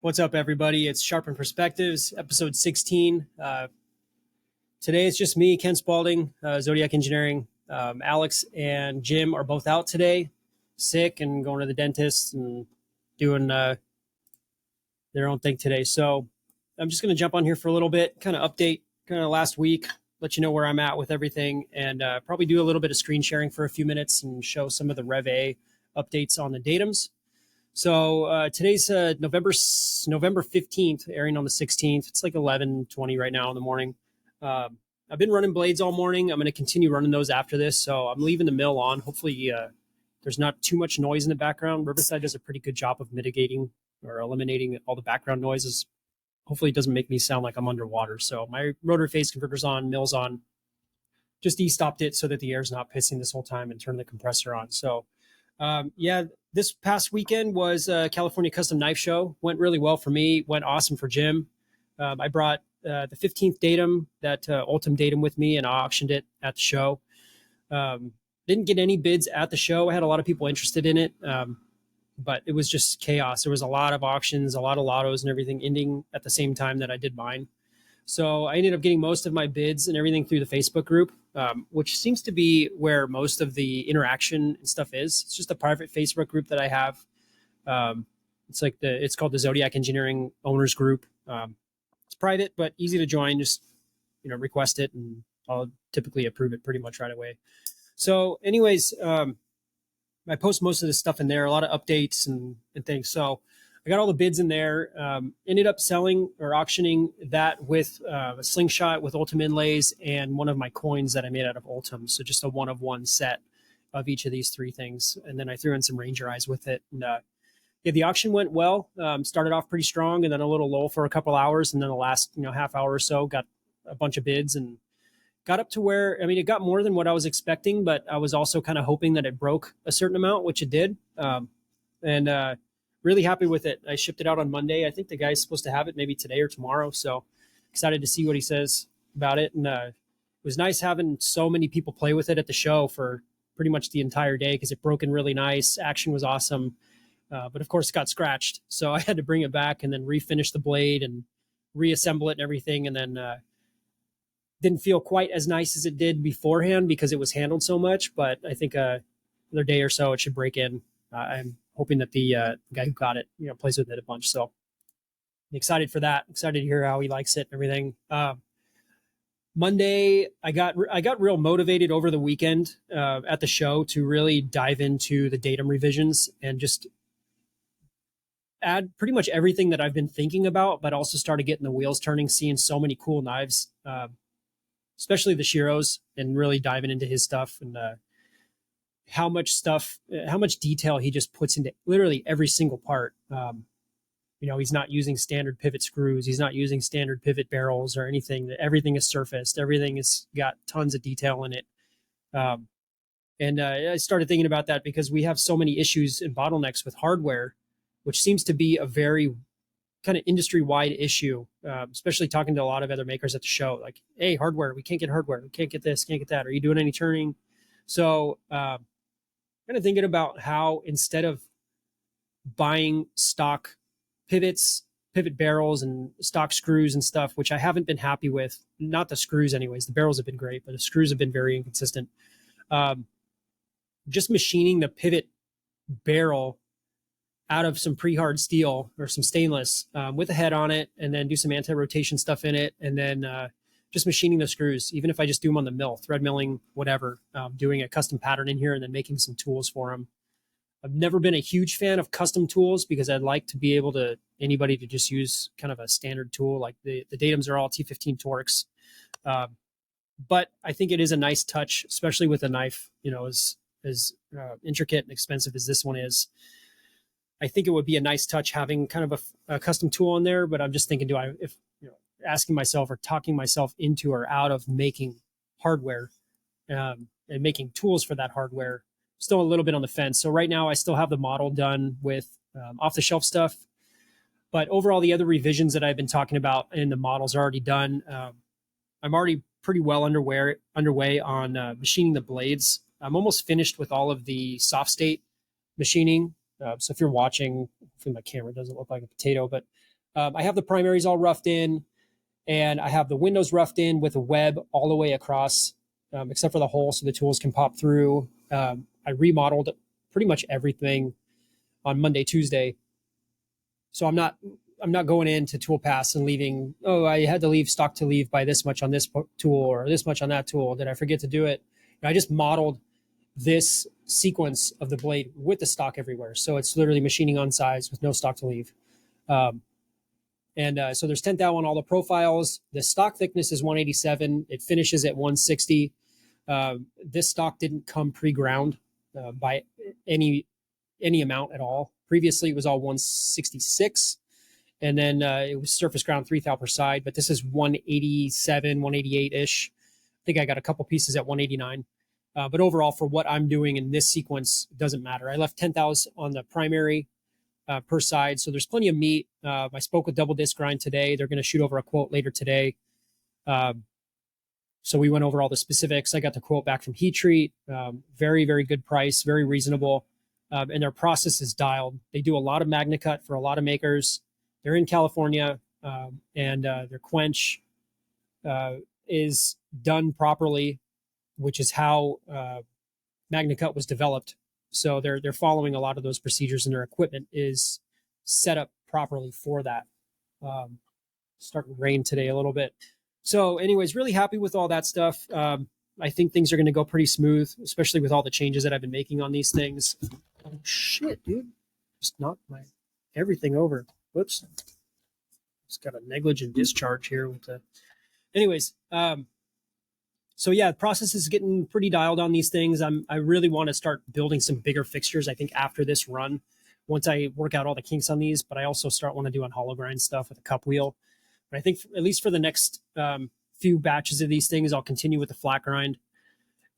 What's up, everybody? It's Sharpened Perspectives, episode 16. Today it's just me, Ken Spaulding, Zodiac Engineering. Alex and Jim are both out today, sick and going to the dentist and doing their own thing today. So I'm just going to jump on here for a little bit, kind of update kind of last week, let you know where I'm at with everything, and probably do a little bit of screen sharing for a few minutes and show some of the Rev A updates on the Datums. So today's November 15th, airing on the 16th. It's like 11:20 right now in the morning. I've been running blades all morning. I'm going to continue running those after this. So I'm leaving the mill on. Hopefully there's not too much noise in the background. Riverside does a pretty good job of mitigating or eliminating all the background noises. Hopefully it doesn't make me sound like I'm underwater. So my rotary phase converter's on, mill's on. Just de-stopped it so that the air's not pissing this whole time and turn the compressor on. So this past weekend was California Custom Knife Show. Went really well for me. Went awesome for Jim. I brought the 15th Datum, that Ultim Datum with me, and I auctioned it at the show. Didn't get any bids at the show. I had a lot of people interested in it, but it was just chaos. There was a lot of auctions, a lot of lottos and everything ending at the same time that I did mine. So I ended up getting most of my bids and everything through the Facebook group, which seems to be where most of the interaction and stuff is. It's just a private Facebook group that I have. It's called the Zodiac Engineering Owners Group. It's private, but easy to join. Just, request it and I'll typically approve it pretty much right away. So anyways, I post most of this stuff in there, a lot of updates and things. So I got all the bids in there, ended up selling or auctioning that with a slingshot with Ultim inlays and one of my coins that I made out of Ultim. So just a one-of-one set of each of these three things. And then I threw in some Ranger eyes with it. And the auction went well. Started off pretty strong and then a little lull for a couple hours. And then the last half hour or so got a bunch of bids and got up to where, it got more than what I was expecting, but I was also kind of hoping that it broke a certain amount, which it did. Really happy with it. I shipped it out on Monday. I think the guy's supposed to have it maybe today or tomorrow. So excited to see what he says about it. And it was nice having so many people play with it at the show for pretty much the entire day because it broke in really nice. Action was awesome. But of course it got scratched. So I had to bring it back and then refinish the blade and reassemble it and everything. And then didn't feel quite as nice as it did beforehand because it was handled so much. But I think another day or so it should break in. I'm hoping that the guy who got it, plays with it a bunch. So I'm excited for that. Excited to hear how he likes it and everything. Monday, I got real motivated over the weekend at the show to really dive into the datum revisions and just add pretty much everything that I've been thinking about, but also started getting the wheels turning, seeing so many cool knives, especially the Shiros, and really diving into his stuff and how much detail he just puts into literally every single part. He's not using standard pivot screws. He's not using standard pivot barrels or anything. Everything is surfaced. Everything has got tons of detail in it. I started thinking about that because we have so many issues and bottlenecks with hardware, which seems to be a very kind of industry-wide issue, especially talking to a lot of other makers at the show. Like, hey, hardware, we can't get hardware. We can't get this, can't get that. Are you doing any turning? So kind of thinking about how instead of buying stock pivots, pivot barrels and stock screws and stuff, which I haven't been happy with, not the screws anyways, the barrels have been great, but the screws have been very inconsistent. Just machining the pivot barrel out of some pre-hard steel or some stainless with a head on it, and then do some anti-rotation stuff in it, and then just machining the screws, even if I just do them on the mill, thread milling, whatever, doing a custom pattern in here and then making some tools for them. I've never been a huge fan of custom tools because I'd like to be able to, anybody to just use kind of a standard tool. Like the Datums are all T15 Torx. But I think it is a nice touch, especially with a knife, as intricate and expensive as this one is. I think it would be a nice touch having kind of a custom tool on there, but I'm just thinking, asking myself or talking myself into or out of making hardware and making tools for that hardware. Still a little bit on the fence. So right now I still have the model done with off the shelf stuff, but overall the other revisions that I've been talking about and the models are already done. I'm already pretty well underway on machining the blades. I'm almost finished with all of the soft state machining. So if you're watching, hopefully my camera doesn't look like a potato, but I have the primaries all roughed in, and I have the windows roughed in with a web all the way across, except for the hole so the tools can pop through. I remodeled pretty much everything on Monday, Tuesday. So I'm not going into tool pass and leaving, oh, I had to leave stock to leave by this much on this tool or this much on that tool. Did I forget to do it? I just modeled this sequence of the blade with the stock everywhere. So it's literally machining on size with no stock to leave. So there's 10 thou on all the profiles. The stock thickness is 187. It finishes at 160. This stock didn't come pre-ground by any amount at all. Previously, it was all 166, and then it was surface ground 3 thou per side. But this is 187, 188 ish. I think I got a couple pieces at 189. But overall, for what I'm doing in this sequence, it doesn't matter. I left 10 thous on the primary per side, so there's plenty of meat. I spoke with Double Disc Grind today. They're going to shoot over a quote later today. So we went over all the specifics. I got the quote back from Heat Treat. Very, very good price, very reasonable. And their process is dialed. They do a lot of Magna Cut for a lot of makers. They're in California, and their quench is done properly, which is how Magna Cut was developed. So they're following a lot of those procedures, and their equipment is set up properly for that. Starting to rain today a little bit. So anyways, really happy with all that stuff. I think things are going to go pretty smooth, especially with all the changes that I've been making on these things. Oh, shit, dude. Just knocked my everything over. Whoops. Just got a negligent discharge here with the... Anyways, so yeah, the process is getting pretty dialed on these things. I really want to start building some bigger fixtures, I think, after this run, once I work out all the kinks on these. But I also want to do on hollow grind stuff with a cup wheel. But I think at least for the next few batches of these things, I'll continue with the flat grind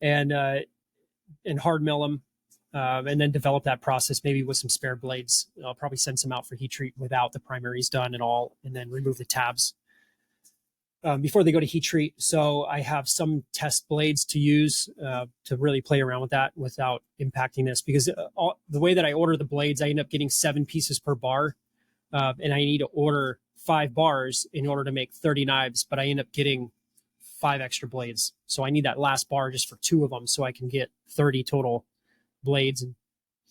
and hard mill them, and then develop that process maybe with some spare blades. I'll probably send some out for heat treat without the primaries done and all, and then remove the tabs before they go to heat treat. So I have some test blades to use to really play around with that without impacting this, because the way that I order the blades, I end up getting 7 pieces per bar, and I need to order 5 bars in order to make 30 knives, but I end up getting 5 extra blades. So I need that last bar just for 2 of them, so I can get 30 total blades and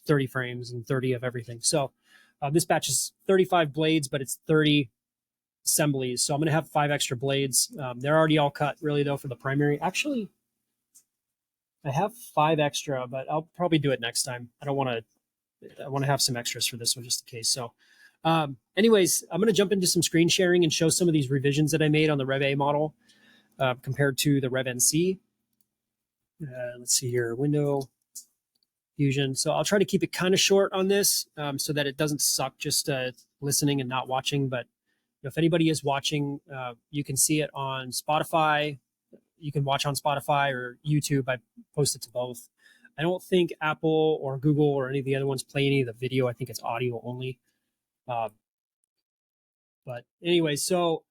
30 frames and 30 of everything. So this batch is 35 blades, but it's 30 assemblies. So I'm going to have 5 extra blades. They're already all cut really though for the primary. Actually, I have 5 extra, but I'll probably do it next time. I want to have some extras for this one just in case. So anyways, I'm going to jump into some screen sharing and show some of these revisions that I made on the Rev A model compared to the Rev NC. Let's see here, window fusion. So I'll try to keep it kind of short on this so that it doesn't suck just listening and not watching. But if anybody is watching, you can see it on Spotify. You can watch on Spotify or YouTube. I post it to both. I don't think Apple or Google or any of the other ones play any of the video. I think it's audio only. But anyway, so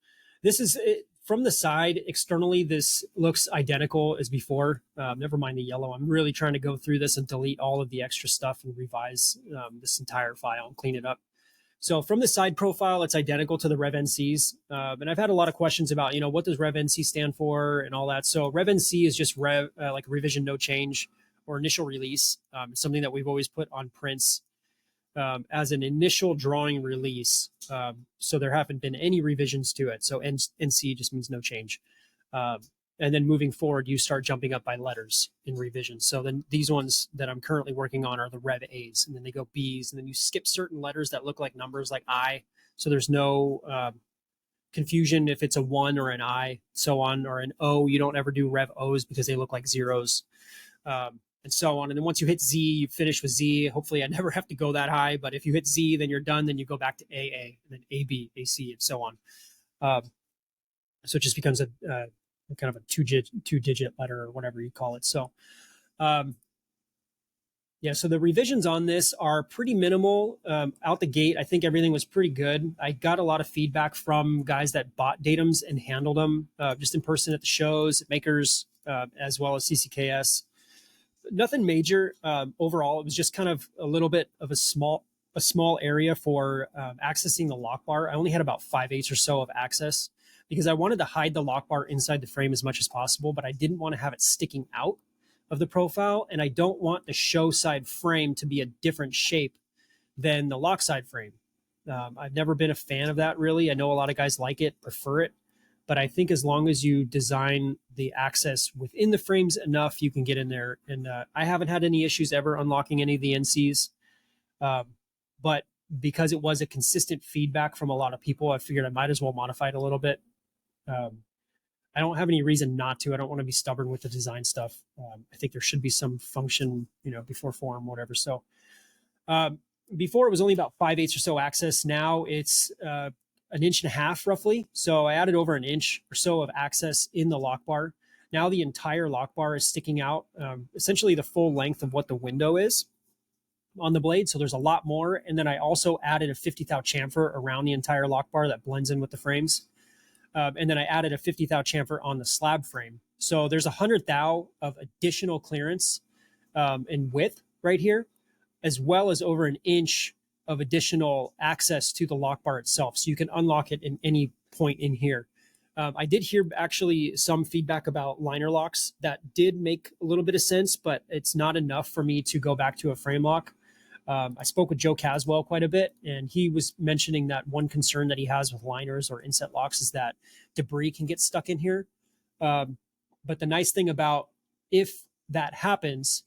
this is it. From the side, externally, this looks identical as before. Never mind the yellow. I'm really trying to go through this and delete all of the extra stuff and revise this entire file and clean it up. So from the side profile, it's identical to the Rev NCs. And I've had a lot of questions about, what does Rev NC stand for and all that. So Rev NC is just like revision, no change, or initial release. It's something that we've always put on prints as an initial drawing release. So there haven't been any revisions to it. So NC just means no change. And then moving forward, you start jumping up by letters in revision. So then these ones that I'm currently working on are the Rev A's, and then they go B's, and then you skip certain letters that look like numbers like I. So there's no confusion if it's a 1 or an I, so on, or an O. You don't ever do Rev O's because they look like zeros. And so on. And then once you hit Z, you finish with Z. Hopefully I never have to go that high, but if you hit Z, then you're done. Then you go back to AA, and then AB, AC, and so on. So it just becomes a kind of a two-digit letter or whatever you call it. So, yeah, so the revisions on this are pretty minimal. Out the gate, I think everything was pretty good. I got a lot of feedback from guys that bought Datums and handled them just in person at the shows, at makers, as well as CCKS. Nothing major overall. It was just kind of a little bit of a small a small area for accessing the lock bar. I only had about 5/8 or so of access because I wanted to hide the lock bar inside the frame as much as possible, but I didn't want to have it sticking out of the profile. And I don't want the show side frame to be a different shape than the lock side frame. I've never been a fan of that, really. I know a lot of guys like it, prefer it, but I think as long as you design the access within the frames enough, you can get in there. And I haven't had any issues ever unlocking any of the NCs. But because it was a consistent feedback from a lot of people, I figured I might as well modify it a little bit. I don't have any reason not to. I don't want to be stubborn with the design stuff. I think there should be some function, before form, whatever. So before it was only about 5/8 or so access. Now it's 1.5 inches roughly. So I added over 1 inch or so of access in the lock bar. Now the entire lock bar is sticking out, essentially the full length of what the window is on the blade. So there's a lot more. And then I also added a 50 thou chamfer around the entire lock bar that blends in with the frames. And then I added a 50 thou chamfer on the slab frame. So there's 100 thou of additional clearance in width right here, as well as over 1 inch of additional access to the lock bar itself. So you can unlock it in any point in here. I did hear actually some feedback about liner locks that did make a little bit of sense, but it's not enough for me to go back to a frame lock. I spoke with Joe Caswell quite a bit, and he was mentioning that one concern that he has with liners or inset locks is that debris can get stuck in here. But the nice thing about if that happens,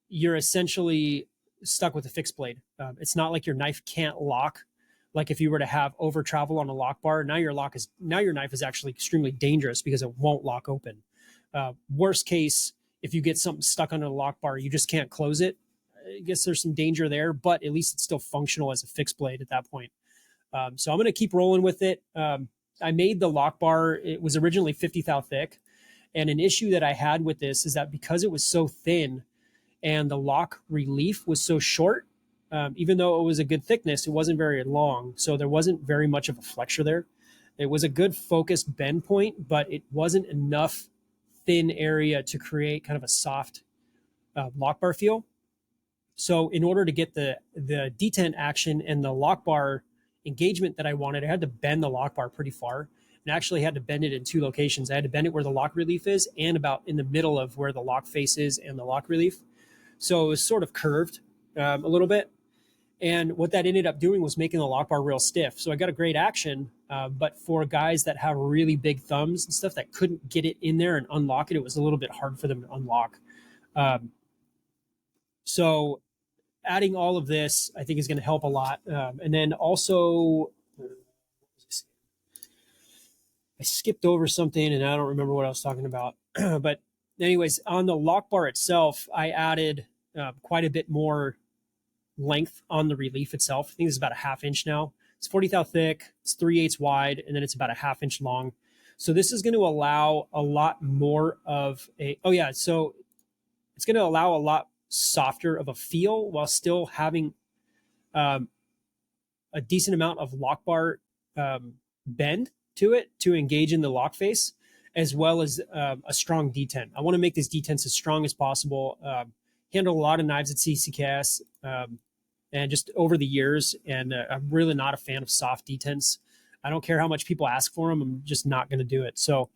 you're essentially stuck with a fixed blade. It's not like your knife can't lock. Like if you were to have over travel on a lock bar, now your knife is actually extremely dangerous because it won't lock open. Worst case, if you get something stuck under the lock bar, you just can't close it. I guess there's some danger there, but at least it's still functional as a fixed blade at that point. So I'm going to keep rolling with it. I made the lock bar. It was originally 50 thou thick. And an issue that I had with this is that because it was so thin and the lock relief was so short, even though it was a good thickness, it wasn't very long. So there wasn't very much of a flexure there. It was a good focused bend point, but it wasn't enough thin area to create kind of a soft lock bar feel. So in order to get the detent action and the lock bar engagement that I wanted, I had to bend the lock bar pretty far, and actually had to bend it in 2 locations. I had to bend it where the lock relief is and about in the middle of where the lock face is and the lock relief. So it was sort of curved a little bit. And what that ended up doing was making the lock bar real stiff. So I got a great action, but for guys that have really big thumbs and stuff that couldn't get it in there and unlock it, it was a little bit hard for them to unlock. So adding all of this, I think, is going to help a lot. And then also, I skipped over something and I don't remember what I was talking about. But anyways, on the lock bar itself, I added quite a bit more length on the relief itself. I think it's about 1/2 inch now. It's 40 thou thick, it's 3/8 wide, and then it's about 1/2 inch long. So this is going to allow a lot more of so it's going to allow a lot softer of a feel while still having a decent amount of lock bar bend to it to engage in the lock face, as well as a strong detent. I want to make these detents as strong as possible. Handle a lot of knives at CCKS and just over the years, and I'm really not a fan of soft detents. I don't care how much people ask for them. I'm just not going to do it. So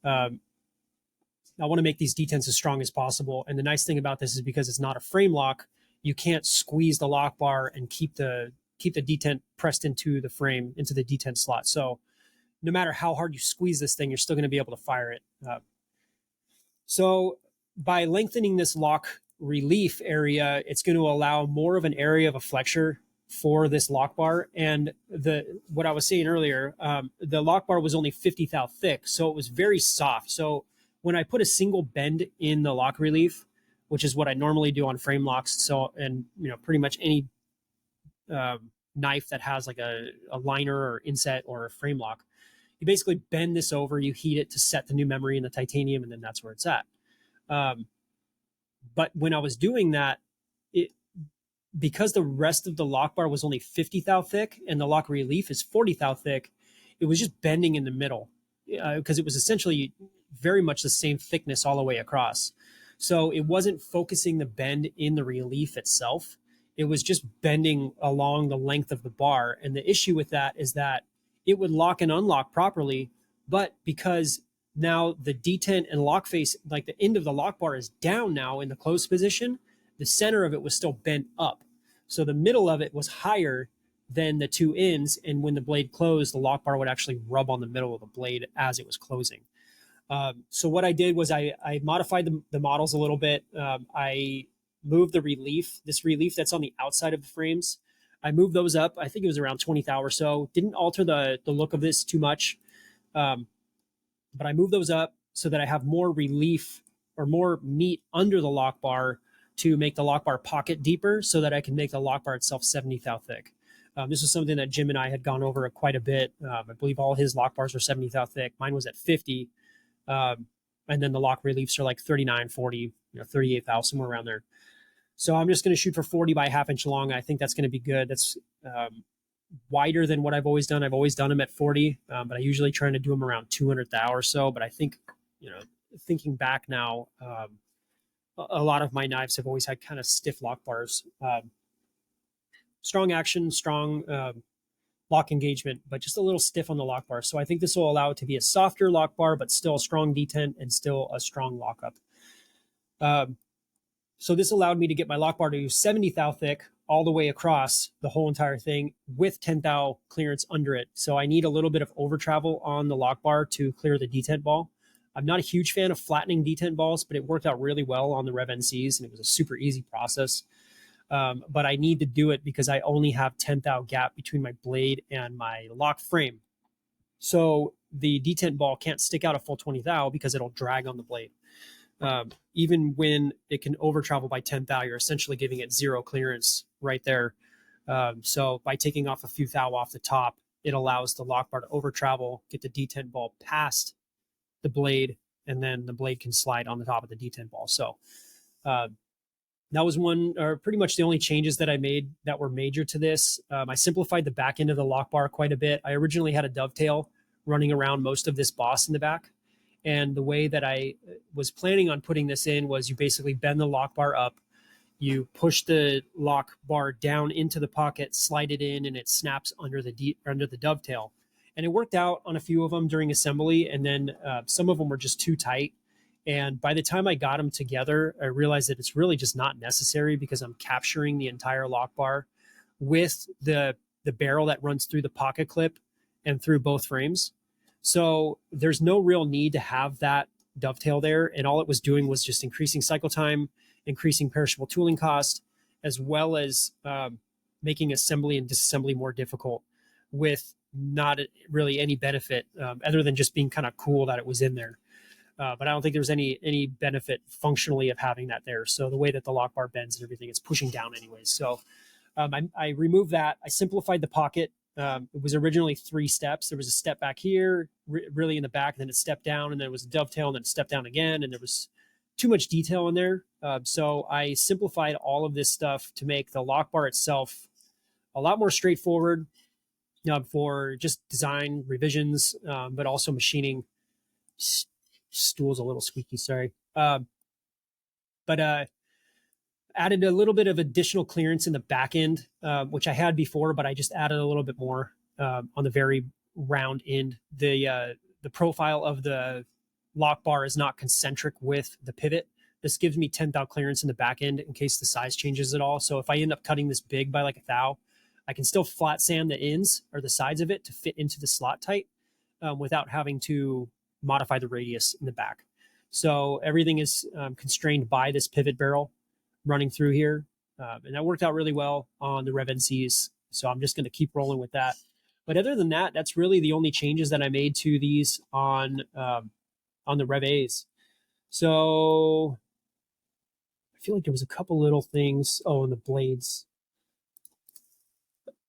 I want to make these detents as strong as possible. And the nice thing about this is because it's not a frame lock, you can't squeeze the lock bar and keep the detent pressed into the frame, into the detent slot. So no matter how hard you squeeze this thing, you're still going to be able to fire it. So by lengthening this lock relief area, it's going to allow more of an area of a flexure for this lock bar. And what I was saying earlier, the lock bar was only 50 thou thick, so it was very soft. So when I put a single bend in the lock relief, which is what I normally do on frame locks, and pretty much any knife that has like a liner or inset or a frame lock, you basically bend this over, you heat it to set the new memory in the titanium, and then that's where it's at. But when I was doing that, because the rest of the lock bar was only 50 thou thick and the lock relief is 40 thou thick, it was just bending in the middle because it was essentially very much the same thickness all the way across. So it wasn't focusing the bend in the relief itself. it was just bending along the length of the bar. And the issue with that is that it would lock and unlock properly, but because now the detent and lock face, like the end of the lock bar is down now in the closed position, the center of it was still bent up. So the middle of it was higher than the two ends. And when the blade closed, the lock bar would actually rub on the middle of the blade as it was closing. So what I did was I modified the models a little bit. I moved the relief, this relief that's on the outside of the frames. I moved those up. I think it was around 20 thou or so. Didn't alter the look of this too much. But I moved those up so that I have more relief or more meat under the lock bar to make the lock bar pocket deeper so that I can make the lock bar itself 70 thou thick. This was something that Jim and I had gone over quite a bit. I believe all his lock bars are 70 thou thick. Mine was at 50. And then the lock reliefs are like 39, 40, 38 thou, somewhere around there. So I'm just going to shoot for 40 by a half inch long. I think that's going to be good. That's wider than what I've always done. I've always done them at 40, but I usually try to do them around 200 thou or so. But I think, thinking back now, a lot of my knives have always had kind of stiff lock bars. Strong action, strong lock engagement, but just a little stiff on the lock bar. So I think this will allow it to be a softer lock bar, but still a strong detent and still a strong lockup. So this allowed me to get my lock bar to 70 thou thick all the way across the whole entire thing with 10 thou clearance under it. So I need a little bit of over travel on the lock bar to clear the detent ball. I'm not a huge fan of flattening detent balls, but it worked out really well on the Rev NCs, and it was a super easy process. But I need to do it because I only have 10 thou gap between my blade and my lock frame. So the detent ball can't stick out a full 20 thou because it'll drag on the blade. Even when it can over travel by 10 thou, you're essentially giving it zero clearance right there. So by taking off a few thou off the top, it allows the lock bar to over travel, get the detent ball past the blade, and then the blade can slide on the top of the detent ball. So that was one, or pretty much the only changes that I made that were major to this. I simplified the back end of the lock bar quite a bit. I originally had a dovetail running around most of this boss in the back. And the way that I was planning on putting this in was you basically bend the lock bar up, you push the lock bar down into the pocket, slide it in, and it snaps under the dovetail. And it worked out on a few of them during assembly, and then some of them were just too tight. And by the time I got them together, I realized that it's really just not necessary because I'm capturing the entire lock bar with the barrel that runs through the pocket clip and through both frames. So there's no real need to have that dovetail there. And all it was doing was just increasing cycle time, increasing perishable tooling cost, as well as making assembly and disassembly more difficult with not really any benefit other than just being kind of cool that it was in there. But I don't think there's any benefit functionally of having that there. So the way that the lock bar bends and everything, it's pushing down anyways. So I removed that. I simplified the pocket. It was originally 3 steps. There was a step back here, really in the back, and then it stepped down, and then it was a dovetail, and then it stepped down again, and there was too much detail in there. So I simplified all of this stuff to make the lock bar itself a lot more straightforward for just design revisions, but also machining. Stool's a little squeaky, sorry. But added a little bit of additional clearance in the back end, which I had before, but I just added a little bit more on the very round end. The profile of the lock bar is not concentric with the pivot. This gives me 10 thou clearance in the back end in case the size changes at all. So if I end up cutting this big by like a thou, I can still flat sand the ends or the sides of it to fit into the slot tight without having to modify the radius in the back. So everything is constrained by this pivot barrel running through here. And that worked out really well on the Rev NCs. So I'm just going to keep rolling with that. But other than that, that's really the only changes that I made to these on the Rev A's. So I feel like there was a couple little things. Oh, and the blades.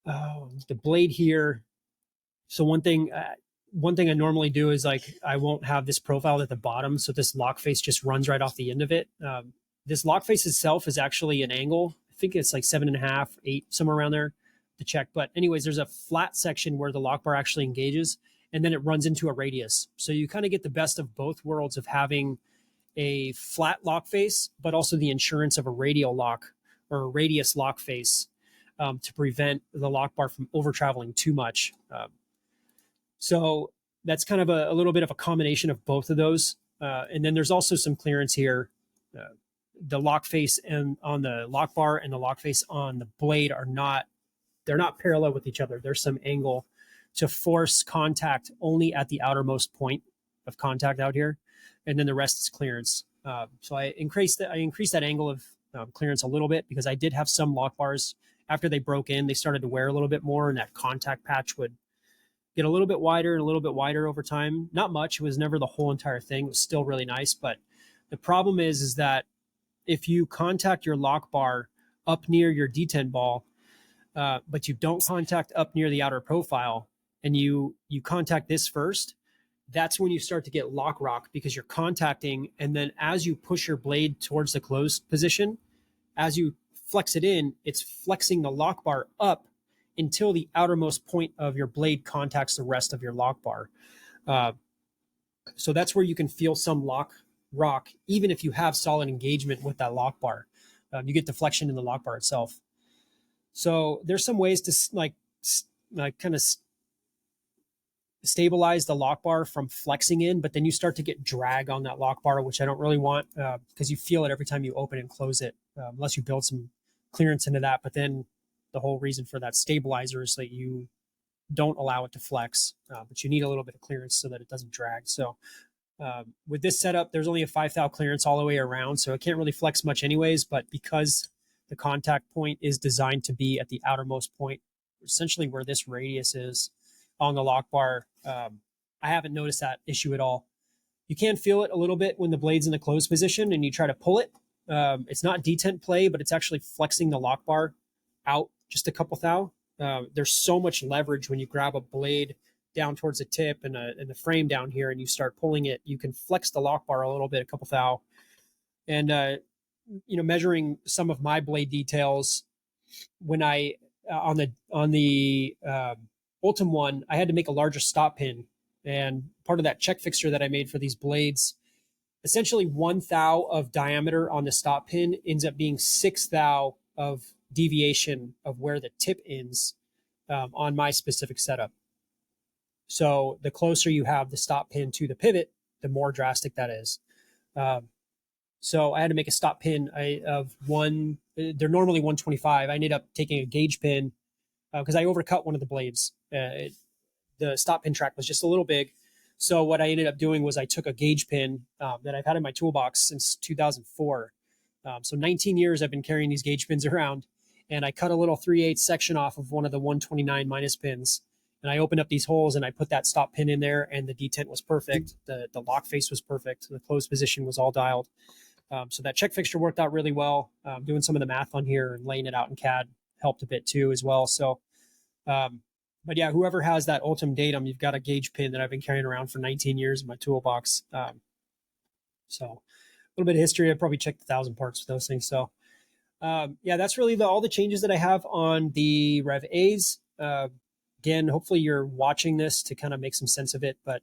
The blade here. So one thing I normally do is like I won't have this profile at the bottom, so this lock face just runs right off the end of it. This lock face itself is actually an angle. I think it's like 7.5, 8, somewhere around there to check. But anyways, there's a flat section where the lock bar actually engages, and then it runs into a radius. So you kind of get the best of both worlds of having a flat lock face, but also the insurance of a radial lock or radius lock face to prevent the lock bar from over traveling too much. So that's kind of a little bit of a combination of both of those. And then there's also some clearance here. The lock face and on the lock bar and the lock face on the blade they're not parallel with each other. There's some angle to force contact only at the outermost point of contact out here. And then the rest is clearance. So I increased that angle of clearance a little bit because I did have some lock bars after they broke in, they started to wear a little bit more, and that contact patch would get a little bit wider and a little bit wider over time. Not much. It was never the whole entire thing. It was still really nice. But the problem is that if you contact your lock bar up near your detent ball, but you don't contact up near the outer profile, and you contact this first, that's when you start to get lock rock because you're contacting. And then as you push your blade towards the closed position, as you flex it in, it's flexing the lock bar up until the outermost point of your blade contacts the rest of your lock bar. So that's where you can feel some lock rock, even if you have solid engagement with that lock bar. You get deflection in the lock bar itself. So there's some ways to kind of stabilize the lock bar from flexing in, but then you start to get drag on that lock bar, which I don't really want because you feel it every time you open and close it, unless you build some clearance into that. But then the whole reason for that stabilizer is that you don't allow it to flex, but you need a little bit of clearance so that it doesn't drag. So with this setup, there's only a 5 thou clearance all the way around, so it can't really flex much anyways. But because the contact point is designed to be at the outermost point, essentially where this radius is on the lock bar, I haven't noticed that issue at all. You can feel it a little bit when the blade's in the closed position and you try to pull it. It's not detent play, but it's actually flexing the lock bar out just a couple thou. There's so much leverage when you grab a blade down towards the tip and the frame down here and you start pulling it. You can flex the lock bar a little bit, a couple thou. And measuring some of my blade details, when I on the Ultim one, I had to make a larger stop pin, and part of that check fixture that I made for these blades, essentially 1 thou of diameter on the stop pin ends up being 6 thou of deviation of where the tip ends on my specific setup. So the closer you have the stop pin to the pivot, the more drastic that is. So I had to make a stop pin of one. They're normally 125. I ended up taking a gauge pin because I overcut one of the blades. The stop pin track was just a little big. So what I ended up doing was I took a gauge pin that I've had in my toolbox since 2004. So 19 years I've been carrying these gauge pins around, and I cut a little 3/8 section off of one of the 129 minus pins. And I opened up these holes and I put that stop pin in there, and the detent was perfect. The lock face was perfect. The closed position was all dialed. So that check fixture worked out really well. Doing some of the math on here and laying it out in CAD helped a bit too as well. So, but yeah, whoever has that Ultim Datum, you've got a gauge pin that I've been carrying around for 19 years in my toolbox. So a little bit of history. I probably checked 1,000 parts with those things. So yeah, that's really all the changes that I have on the Rev A's. Again, hopefully you're watching this to kind of make some sense of it, but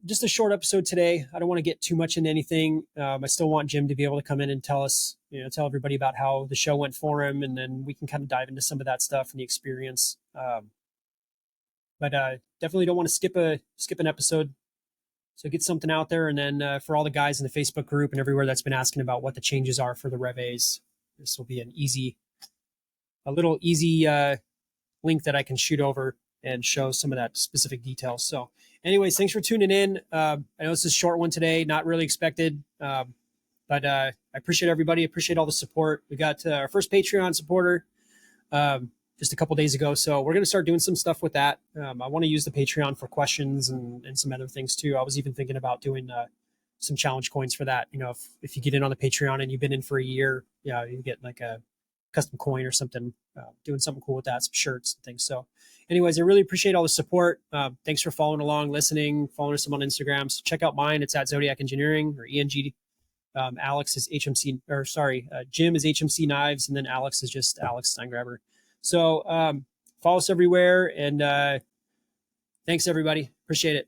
just a short episode today. I don't want to get too much into anything. I still want Jim to be able to come in and tell everybody about how the show went for him, and then we can kind of dive into some of that stuff and the experience. But definitely don't want to skip an episode. So get something out there, and then for all the guys in the Facebook group and everywhere that's been asking about what the changes are for the Rev A's, this will be a little easy link that I can shoot over and show some of that specific details. So anyways, thanks for tuning in. I know this is a short one today, not really expected, but I appreciate everybody. Appreciate all the support. We got our first Patreon supporter just a couple days ago. So we're going to start doing some stuff with that. I want to use the Patreon for questions and some other things too. I was even thinking about doing some challenge coins for that. If you get in on the Patreon and you've been in for a year, you get like a custom coin or something, doing something cool with that, some shirts and things. So anyways, I really appreciate all the support. Thanks for following along, listening, following us on Instagram. So check out mine. It's at Zodiac Engineering or ENG. Alex is Jim is HMC Knives, and then Alex is just Alex Steingraber. So follow us everywhere, and thanks everybody. Appreciate it.